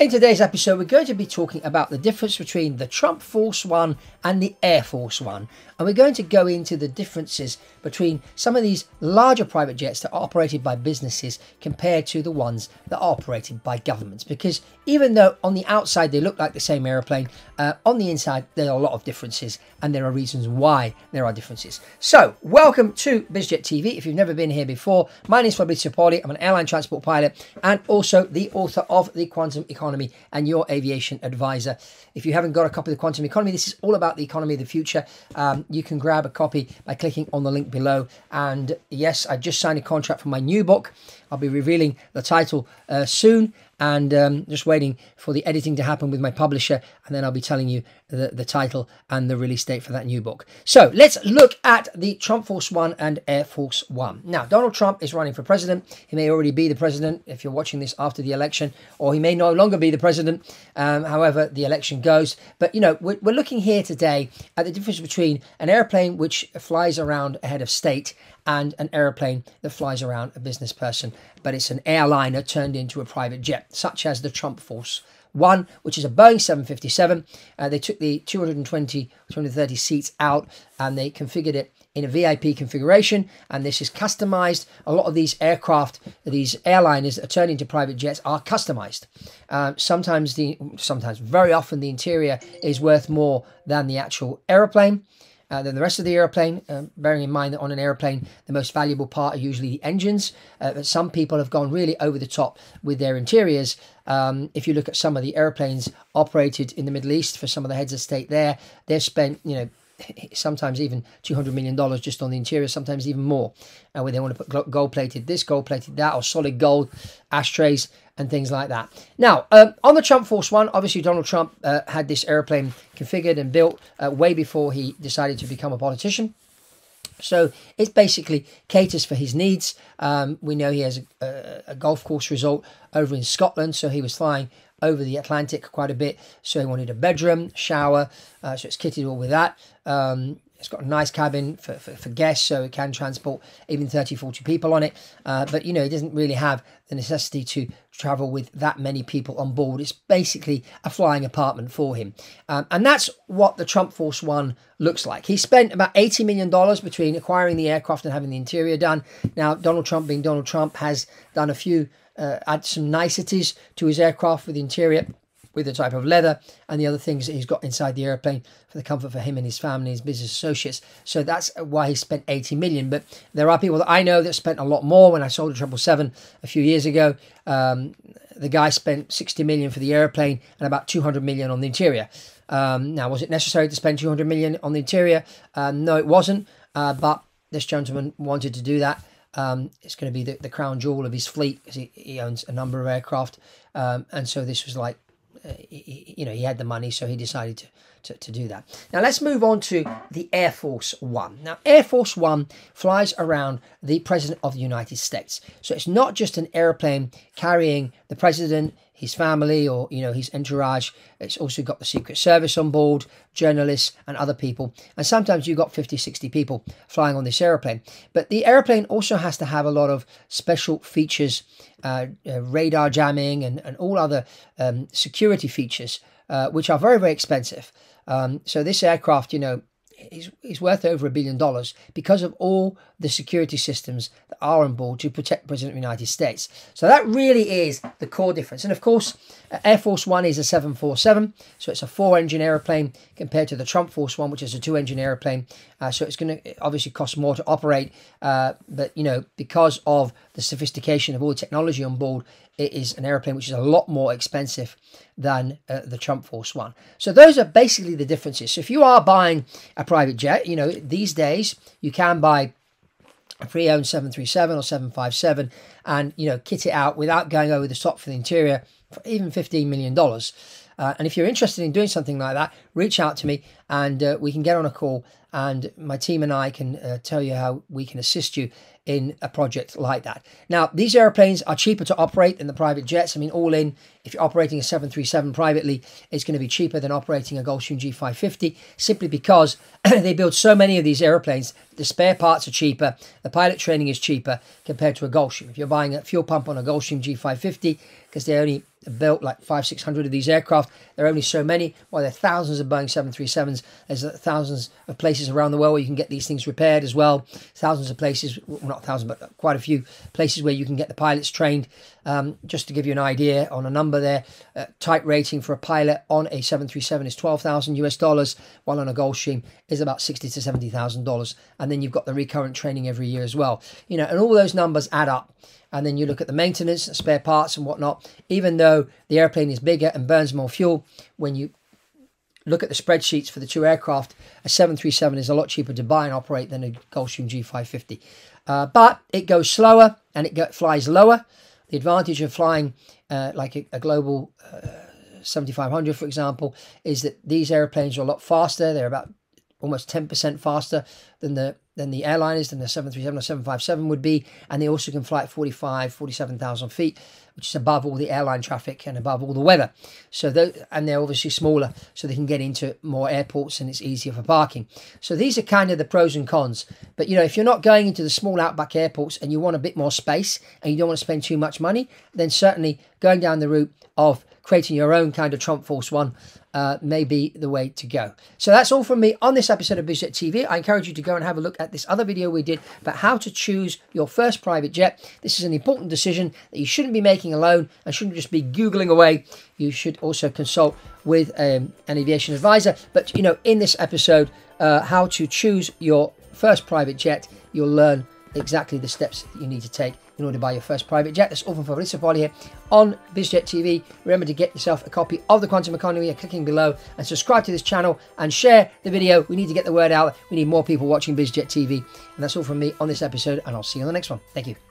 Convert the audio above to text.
In today's episode, we're going to be talking about the difference between the Trump Force One and the Air Force One. And we're going to go into the differences between some of these larger private jets that are operated by businesses compared to the ones that are operated by governments. Because even though on the outside they look like the same aeroplane, on the inside there are a lot of differences, and there are reasons why there are differences. So, welcome to Bizjet TV. If you've never been here before, my name is Fabrizio. I'm an airline transport pilot and also the author of The Quantum Economy and your aviation advisor. If you haven't got a copy of The Quantum Economy, this is all about the economy of the future. You can grab a copy by clicking on the link below. And yes, I just signed a contract for my new book. I'll be revealing the title soon, and just waiting for the editing to happen with my publisher, and then I'll be telling you the title and the release date for that new book. So let's look at the Trump Force One and Air Force One. Now, Donald Trump is running for president. He may already be the president if you're watching this after the election, or he may no longer be the president, however the election goes. But, you know, we're looking here today at the difference between an airplane which flies around a head of state and an aeroplane that flies around a business person, but it's an airliner turned into a private jet, such as the Trump Force One, which is a Boeing 757. They took the 230 seats out and they configured it in a VIP configuration, and this is customized. A lot of these aircraft, these airliners that are turned into private jets, are customized. Very often the interior is worth more than the actual aeroplane. Than the rest of the aeroplane, bearing in mind that on an aeroplane, the most valuable part are usually the engines. But some people have gone really over the top with their interiors. If you look at some of the airplanes operated in the Middle East for some of the heads of state there, they've spent, you know, sometimes even $200 million just on the interior, sometimes even more, where they want to put gold-plated this, gold-plated that, or solid gold ashtrays and things like that. Now, on the Trump Force One, obviously Donald Trump had this airplane configured and built way before he decided to become a politician. So it basically caters for his needs. We know he has a golf course resort over in Scotland, so he was flying over the Atlantic quite a bit. So he wanted a bedroom, shower, so it's kitted all with that. It's got a nice cabin for guests, so it can transport even 30, 40 people on it. But, you know, it doesn't really have the necessity to travel with that many people on board. It's basically a flying apartment for him. And that's what the Trump Force One looks like. He spent about $80 million between acquiring the aircraft and having the interior done. Now, Donald Trump, being Donald Trump, has done a few, add some niceties to his aircraft with the interior, with the type of leather and the other things that he's got inside the airplane for the comfort for him and his family, his business associates. So that's why he spent 80 million. But there are people that I know that spent a lot more. When I sold the 777 a few years ago, the guy spent 60 million for the airplane and about 200 million on the interior. Now, was it necessary to spend 200 million on the interior? No, it wasn't. But this gentleman wanted to do that. It's going to be the crown jewel of his fleet, because he owns a number of aircraft. And so this was like, you know, he had the money, so he decided to do that. Now let's move on to the Air Force One. Now, Air Force One flies around the President of the United States. So it's not just an airplane carrying the President, his family, or, you know, his entourage. It's also got the Secret Service on board, journalists and other people. And sometimes you've got 50, 60 people flying on this airplane. But the airplane also has to have a lot of special features, radar jamming and all other security features, which are very, very expensive. So this aircraft, you know, is worth over $1 billion because of all the security systems that are on board to protect the President of the United States. So that really is the core difference. And of course, Air Force One is a 747, so it's a 4-engine airplane compared to the Trump Force One, which is a 2-engine airplane. So it's going to obviously cost more to operate, but, you know, because of the sophistication of all the technology on board, it is an airplane which is a lot more expensive than the Trump Force One. So those are basically the differences. So if you are buying a private jet, you know, these days you can buy a pre-owned 737 or 757 and, you know, kit it out without going over the top for the interior for even $15 million. And if you're interested in doing something like that, reach out to me and we can get on a call, and my team and I can tell you how we can assist you in a project like that. Now, these airplanes are cheaper to operate than the private jets. I mean, all in, if you're operating a 737 privately, it's going to be cheaper than operating a Gulfstream G550, simply because they build so many of these airplanes. The spare parts are cheaper, the pilot training is cheaper compared to a Gulfstream. If you're buying a fuel pump on a Gulfstream G550, because they only built like 500-600 of these aircraft, there are only so many. While there are thousands of Boeing 737s, there's thousands of places around the world where you can get these things repaired as well. Thousands of places, well, not thousands, but quite a few places where you can get the pilots trained. Just to give you an idea on a number there, type rating for a pilot on a 737 is $12,000 US, while on a Gulfstream is about $60,000 to $70,000. And then you've got the recurrent training every year as well. You know, and all those numbers add up. And then you look at the maintenance, spare parts and whatnot. Even though the airplane is bigger and burns more fuel, when you look at the spreadsheets for the two aircraft, a 737 is a lot cheaper to buy and operate than a Gulfstream G550. But it goes slower and it flies lower. The advantage of flying like a global 7500, for example, is that these airplanes are a lot faster. They're about almost 10% faster than the airliners, than the 737 or 757 would be, and they also can fly at 47,000 feet, which is above all the airline traffic and above all the weather. So and they're obviously smaller, so they can get into more airports and it's easier for parking. So these are kind of the pros and cons. But you know, if you're not going into the small outback airports and you want a bit more space and you don't want to spend too much money, then certainly going down the route of creating your own kind of Trump Force One may be the way to go. So that's all from me on this episode of Bizjet TV. I encourage you to go and have a look at this other video we did about how to choose your first private jet. This is an important decision that you shouldn't be making alone and shouldn't just be Googling away. You should also consult with an aviation advisor. But, you know, in this episode, how to choose your first private jet, you'll learn exactly the steps that you need to take in order to buy your first private jet. That's all from Fabrizio here on Bizjet TV. Remember to get yourself a copy of The Quantum Economy by clicking below and subscribe to this channel and share the video. We need to get the word out. We need more people watching Bizjet TV. And that's all from me on this episode, and I'll see you on the next one. Thank you.